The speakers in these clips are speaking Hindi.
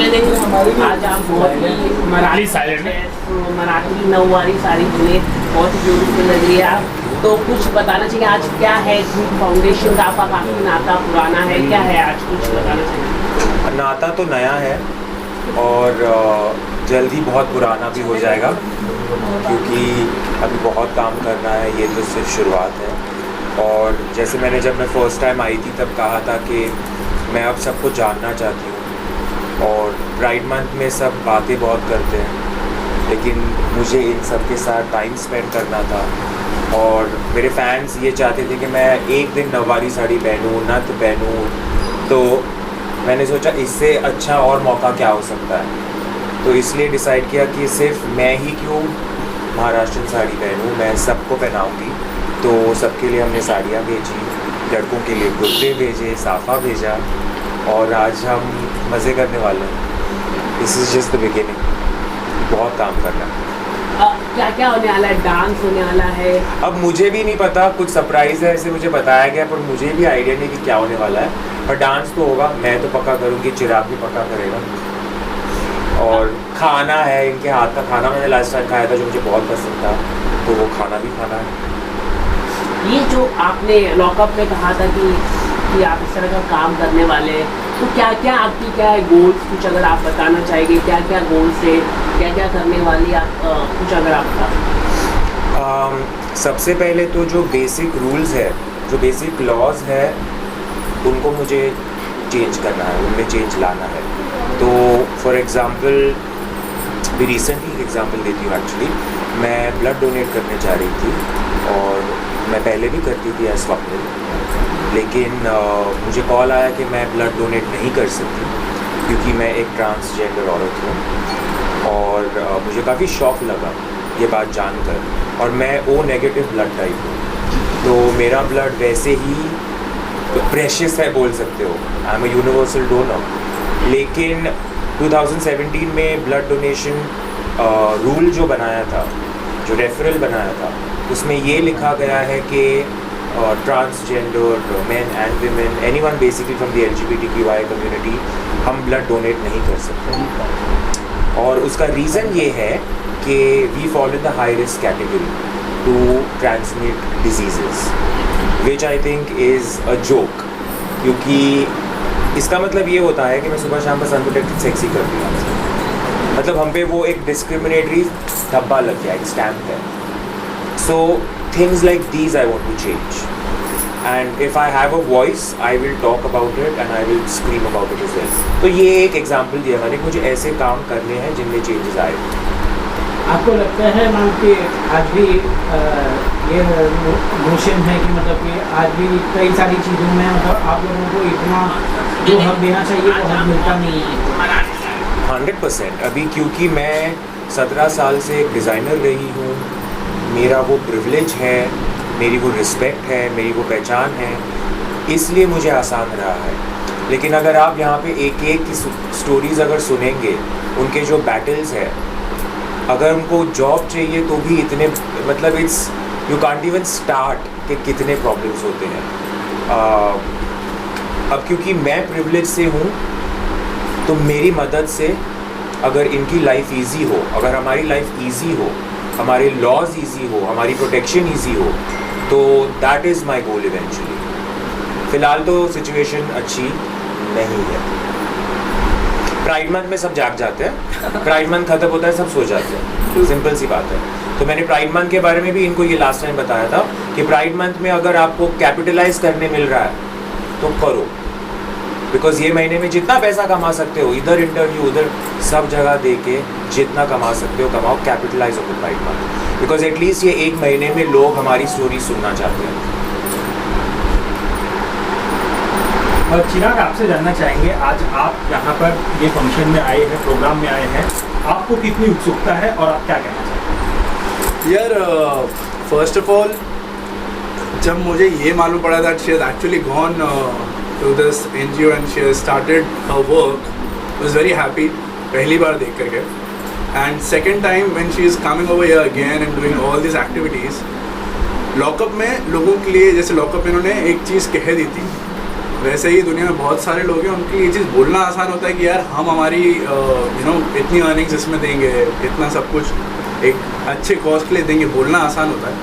मैंने आज आप बहुत ही मराठी मराठी नौवारी साड़ी पहने, बहुत ही ब्यूटीफुल लग रही है आप। तो कुछ बताना चाहिए आज क्या है फाउंडेशन का आपका काफ़ी नाता पुराना है, क्या है आज कुछ बताना चाहिए? नाता तो नया है और जल्द ही बहुत पुराना भी हो जाएगा, क्योंकि अभी बहुत काम करना है, ये तो सिर्फ शुरुआत है। और जैसे मैंने जब मैं फ़र्स्ट टाइम आई थी तब कहा था कि मैं अब सबको जानना चाहती हूँ, और प्राइड मंथ में सब बातें बहुत करते हैं, लेकिन मुझे इन सब के साथ टाइम स्पेंड करना था। और मेरे फैंस ये चाहते थे कि मैं एक दिन नौवारी साड़ी पहनूँ, नथ पहनूँ, तो मैंने सोचा इससे अच्छा और मौका क्या हो सकता है। तो इसलिए डिसाइड किया कि सिर्फ मैं ही क्यों महाराष्ट्रन साड़ी पहनूँ, मैं सबको पहनाऊँगी। तो सबके लिए हमने साड़ियाँ भेजी, लड़कों के लिए कुर्ते भेजे, साफ़ा भेजा, और आज हम मज़े करने वाले हैं। This is just the beginning, बहुत काम करना है। क्या क्या होने वाला है? डांस होने वाला है? अब मुझे भी नहीं पता, कुछ सरप्राइज़ है ऐसे मुझे बताया गया, पर मुझे भी आइडिया नहीं कि क्या होने वाला है। पर डांस तो होगा, मैं तो पक्का करूँगी, चिराग भी पक्का करेगा। और खाना है, इनके हाथ का खाना मैंने लास्ट टाइम खाया था जो मुझे बहुत पसंद था, तो वो खाना भी खाना है। ये जो आपने लॉकअप में कहा था कि आप इस तरह का काम करने वाले हैं, तो क्या क्या आपकी क्या है गोल्स, कुछ अगर आप बताना चाहेंगे क्या क्या गोल्स है, क्या क्या करने वाली आप कुछ अगर आप बता। सबसे पहले तो जो बेसिक रूल्स है, जो बेसिक लॉज है, उनको मुझे चेंज करना है, उनमें चेंज लाना है। तो फॉर एग्ज़ाम्पल भी रिसेंटली एग्ज़ाम्पल देती हूँ, एक्चुअली मैं ब्लड डोनेट करने जा रही थी, और मैं पहले भी करती थी एज स्वप्निल, लेकिन मुझे कॉल आया कि मैं ब्लड डोनेट नहीं कर सकती क्योंकि मैं एक ट्रांसजेंडर औरत हूँ। और मुझे काफ़ी शॉक लगा ये बात जानकर, और मैं ओ नेगेटिव ब्लड टाइप हूँ, तो मेरा ब्लड वैसे ही प्रेशियस है बोल सकते हो, I am a universal donor. लेकिन 2017 में ब्लड डोनेशन रूल जो बनाया था, जो रेफरल बनाया था, उसमें ये लिखा गया है कि transgender man and women, anyone basically from the LGBTQI community, हम ब्लड डोनेट नहीं कर सकते। और उसका रीज़न ये है कि we fall in the high risk category to transmit diseases, which I think is a joke, क्योंकि इसका मतलब ये होता है कि मैं सुबह शाम बस अनप्रोटेक्टेड सेक्स ही कर दिया, मतलब हम पे वो एक डिस्क्रिमिनेटरी धब्बा लग गया, एक स्टैम्प है। So things like these I want to change, and if I have a voice I will talk about it and I will scream about it as well. तो ये एक एग्जांपल दिया मैंने, मुझे ऐसे काम करने हैं जिनमें चेंजेस आए। आपको लगता है मैम कि आज भी ये नोशन है कि मतलब कि आज भी कई सारी चीज़ों में मतलब आप लोगों को इतना जो हक देना चाहिए वो हक मिलता नहीं है? 100%। अभी क्योंकि मैं 17 साल से एक डिज़ाइनर रही हूँ, मेरा वो प्रिविलेज है, मेरी वो रिस्पेक्ट है, मेरी वो पहचान है, इसलिए मुझे आसान रहा है। लेकिन अगर आप यहाँ पे एक एक की स्टोरीज़ अगर सुनेंगे, उनके जो बैटल्स है, अगर उनको जॉब चाहिए तो भी इतने, मतलब it's you can't even start कि कितने प्रॉब्लम्स होते हैं। अब क्योंकि मैं प्रिविलेज से हूँ, तो मेरी मदद से अगर इनकी लाइफ ईजी हो, अगर हमारी लाइफ ईजी हो, हमारे लॉज ईजी हो, हमारी प्रोटेक्शन ईजी हो, तो that is my goal eventually. फ़िलहाल तो सिचुएशन अच्छी नहीं है। प्राइड मंथ में सब जाग जाते हैं, प्राइड मंथ खत्म होता है सब सो जाते हैं, सिंपल सी बात है। तो मैंने प्राइड मंथ के बारे में भी इनको ये लास्ट टाइम बताया था कि प्राइड मंथ में अगर आपको कैपिटलाइज करने मिल रहा है तो करो, बिकॉज ये महीने में जितना पैसा कमा सकते हो, इधर इंटरव्यू उधर सब जगह दे के जितना कमा सकते हो कमाओ, capitalise on the pride month, because at least ये एक महीने में लोग हमारी स्टोरी सुनना चाहते हैं। और चिराग, आपसे जानना चाहेंगे, आज आप यहाँ पर ये फंक्शन में आए हैं, प्रोग्राम में आए हैं, आपको कितनी उत्सुकता है और आप क्या कहना चाहते हैं? यार फर्स्ट ऑफ ऑल, जब मुझे ये मालूम पड़ा था she has actually gone to this NGO and she has started her work, I was very happy पहली बार देख करके, and second time when she is coming over here again and doing all these activities, lockup में लोगों के लिए, जैसे लॉकअप में उन्होंने एक चीज़ कह दी थी, वैसे ही दुनिया में बहुत सारे लोग हैं, उनके लिए ये चीज़ बोलना आसान होता है कि यार हम हमारी इतनी अर्निंग्स इसमें देंगे, इतना सब कुछ एक अच्छे कॉस्ट के लिए देंगे, बोलना आसान होता है.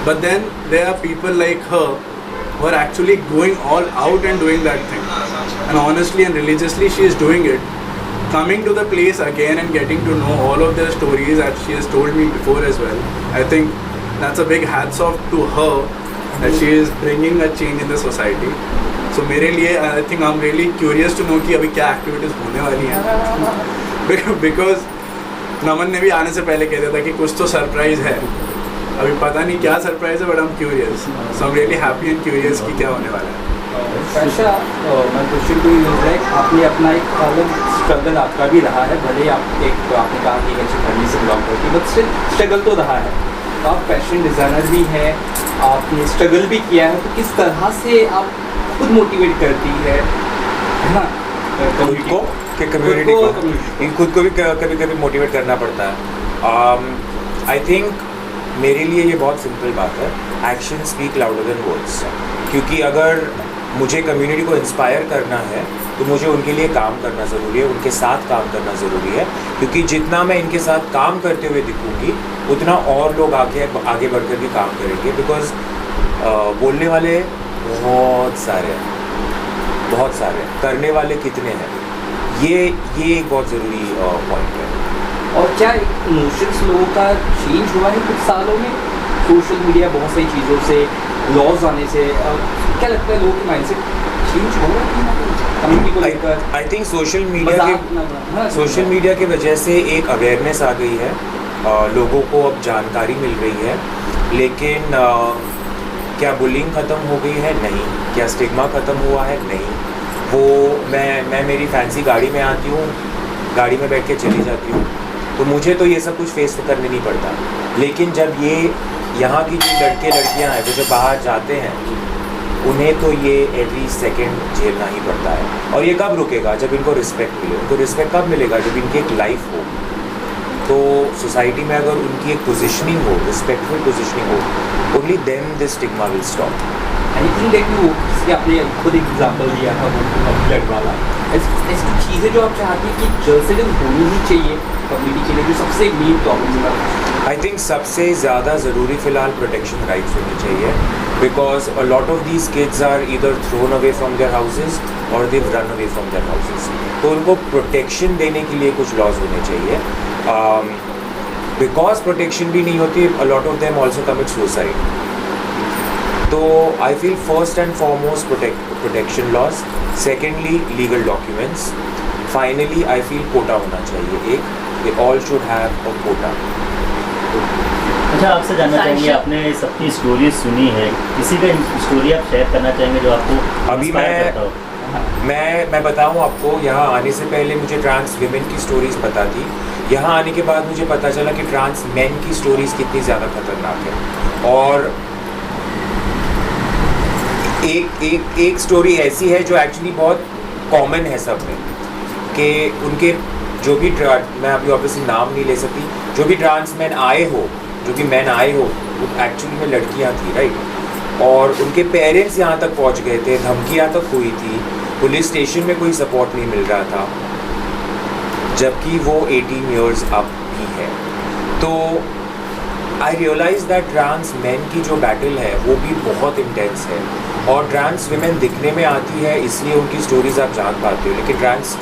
But then there are people like her who are actually going all out and doing that thing, and honestly and religiously she is doing it, coming to the place again and getting to know all of their stories that she has told me before as well. I think that's a big hats off to her that she is bringing a change in the society. So मेरे लिए I think I'm really curious to know कि अभी क्या activities होने वाली हैं because नमन ने भी आने से पहले कह दिया था कि कुछ तो सरप्राइज है. अभी पता नहीं क्या सरप्राइज है, but I am curious. So I am really happy and curious कि क्या होने वाला है. फैशा, मैं क्वेश्चन टू यू है, आपने अपना एक अलग स्ट्रगल आपका भी रहा है, भले आप एक आपने कहा कि अच्छी फैमिली से बिलोंग करती, बट स्टिल स्ट्रगल तो रहा है. तो आप फैशन डिज़ाइनर भी हैं, आपने स्ट्रगल भी किया है, तो किस तरह से आप खुद मोटिवेट करती है ना खुद को कि कम्युनिटी को? खुद को भी कभी कभी मोटिवेट करना पड़ता है. आई थिंक मेरे लिए ये बहुत सिंपल बात है, action speak louder than words. क्योंकि अगर मुझे कम्युनिटी को इंस्पायर करना है तो मुझे उनके लिए काम करना ज़रूरी है, उनके साथ काम करना ज़रूरी है. क्योंकि जितना मैं इनके साथ काम करते हुए दिखूँगी उतना और लोग आगे बढ़कर भी काम करेंगे. बिकॉज बोलने वाले बहुत सारे हैं, करने वाले कितने हैं, ये एक बहुत ज़रूरी पॉइंट है. और क्या इमोशंस लोगों का चेंज हुआ है कुछ सालों में? सोशल मीडिया बहुत सारी चीज़ों से, लॉज आने से, क्या लगता है लोगों की माइंडसेट चेंज हो रहा है कम्युनिटी को लेकर? आई थिंक सोशल मीडिया की वजह से एक अवेयरनेस आ गई है, लोगों को अब जानकारी मिल रही है. लेकिन क्या बुलिंग ख़त्म हो गई है? नहीं. क्या स्टिग्मा ख़त्म हुआ है? नहीं. वो मैं मेरी फैंसी गाड़ी में आती हूँ, गाड़ी में बैठ के चली जाती हूँ, तो मुझे तो ये सब कुछ फेस करने नहीं पड़ता. लेकिन जब ये यहाँ की जो लड़के लड़कियाँ हैं जो बाहर जाते हैं, उन्हें तो ये एवरी सेकंड झेलना ही पड़ता है. और ये कब रुकेगा? जब इनको रिस्पेक्ट मिले. उनको रिस्पेक्ट कब मिलेगा? जब इनकी एक लाइफ हो. तो सोसाइटी में अगर उनकी एक पोजिशनिंग हो, रिस्पेक्टफुल पोजिशनिंग हो, only then this stigma will stop. Anything that you, जैसे आपने खुद एक एग्जांपल दिया था वो ब्लड वाला, ऐसी चीज़ें जो आप चाहती हैं कि जल्द से जल्द होनी ही चाहिए कम्युनिटी के लिए, जो सबसे मेन प्रॉब्लम है? आई थिंक सबसे ज़्यादा ज़रूरी फ़िलहाल प्रोटेक्शन राइट्स होनी चाहिए. Because a lot of these kids are either thrown away from their houses or they run away from their houses. तो उनको प्रोटेक्शन देने के लिए कुछ लॉज होने चाहिए. बिकॉज प्रोटेक्शन भी नहीं होती, a lot of them also commit suicide. तो I feel first and foremost protection laws, secondly legal documents, finally I feel quota होना चाहिए एक. They all should have a quota. अच्छा, आपसे जानना चाहेंगे, आपने सबकी स्टोरी सुनी है, किसी का स्टोरी आप शेयर करना चाहेंगे जो आपको अभी मैं बताऊं आपको, यहाँ आने से पहले मुझे ट्रांस विमेन की स्टोरीज़ पता थी. यहाँ आने के बाद मुझे पता चला कि ट्रांस मेन की स्टोरीज़ कितनी ज़्यादा खतरनाक है. और एक स्टोरी ऐसी है जो एक्चुअली बहुत कॉमन है सब में, कि उनके जो भी मैं अभी ऑब्वियसली नाम नहीं ले सकती, जो भी ट्रांस मैन आए हो, जो भी मैन आए हो, वो एक्चुअली में लड़कियां थी, राइट. और उनके पेरेंट्स यहाँ तक पहुँच गए थे, धमकियाँ तक हुई थी, पुलिस स्टेशन में कोई सपोर्ट नहीं मिल रहा था, जबकि वो 18 ईयर्स अप भी है. तो आई रियलाइज दैट ट्रांस मैन की जो बैटल है वो भी बहुत इंटेंस है. और ट्रांस विमेन दिखने में आती है इसलिए उनकी स्टोरीज आप जान पाते हो, लेकिन ट्रांस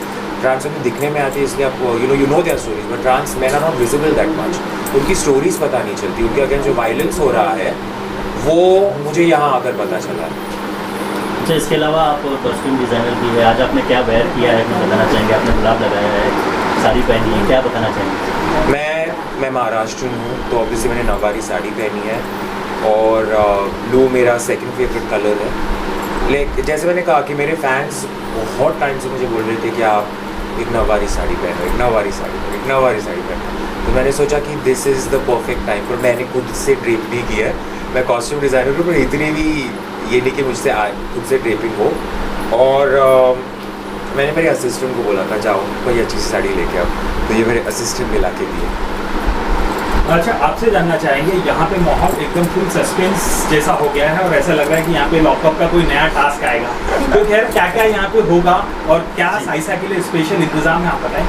विमेन दिखने में आती है इसलिए आप you know their stories, but trans man are not visible that much. उनकी स्टोरीज पता नहीं चलती, उनके अगेंस्ट जो वायलेंस हो रहा है वो मुझे यहाँ आकर पता चला. अच्छा, इसके अलावा आप कॉस्ट्यूम डिज़ाइनर भी है, आज आपने क्या वेयर किया है कुछ बताना चाहेंगे? आपने गुलाब लगाया है, साड़ी पहनी है, क्या बताना चाहेंगे? मैं महाराष्ट्रियन हूँ, तो ऑब्वियसली मैंने नववारी साड़ी पहनी है, और ब्लू मेरा सेकंड फेवरेट कलर है. लेकिन जैसे मैंने कहा कि मेरे फैंस बहुत टाइम से मुझे बोल रहे थे कि आप एक नववारी साड़ी पहनो, एक नववारी साड़ी पहनो. तो मैंने सोचा कि this is the perfect time. पर मैंने खुद से ड्रेप भी किया है. मैं कॉस्ट्यूम डिज़ाइनर हूँ, पर इतनी भी ये नहीं कि मुझसे खुद से ड्रेपिंग हो. और मैंने मेरे असिस्टेंट को बोला था, जाओ कोई अच्छी सी साड़ी लेके आओ, तो ये मेरे असिस्टेंट ने ला के दिए. अच्छा, आपसे जानना चाहेंगे, यहाँ पे माहौल एकदम फुल सस्पेंस जैसा हो गया है और ऐसा लग रहा है कि यहाँ पे लॉकअप का कोई नया टास्क आएगा, तो खैर क्या क्या यहाँ पे होगा और क्या साइसा के लिए स्पेशल इंतजाम है, आप बताएं।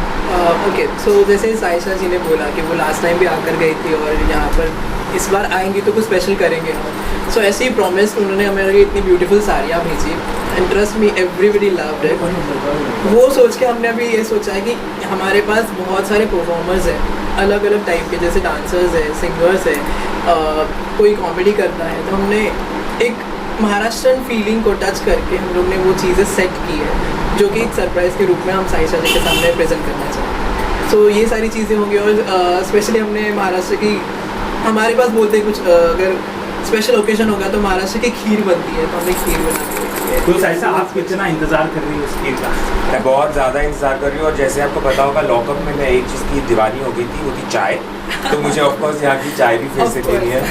ओके, सो जैसे साइशा जी ने बोला कि वो लास्ट टाइम भी आकर गई थी और यहाँ पर इस बार आएंगी तो कुछ स्पेशल करेंगे हम। सो ऐसे ही प्रॉमिस उन्होंने हमें इतनी ब्यूटीफुल साड़ियाँ भेजी and trust me everybody loved it. वो सोच के हमने अभी ये सोचा है कि हमारे पास बहुत सारे परफॉर्मर्स हैं अलग अलग टाइप के, जैसे डांसर्स है, सिंगर्स है, कोई कॉमेडी करता है, तो हमने एक महाराष्ट्रन फीलिंग को टच करके हम लोग ने वो चीज़ें सेट की है जो कि एक सरप्राइज़ के रूप में हम साइशा जी के सामने प्रेजेंट करना चाहते हैं। सो ये सारी चीज़ें होंगी और स्पेशली हमने महाराष्ट्र की, हमारे पास बोलते हैं कुछ अगर स्पेशल ओकेजन होगा तो महाराष्ट्र की खीर बनती है, तो हमने खीर बना के रखी है। तो साइसा आप कितना इंतजार कर रही है उस खीर का? मैं बहुत ज़्यादा इंतज़ार कर रही हूँ और जैसे आपको पता होगा लॉकअप में मैं एक चीज़ की दीवानी हो गई थी, वो थी चाय। तो मुझे ऑफकोर्स यहाँ की चाय भी फिर से लेनी है।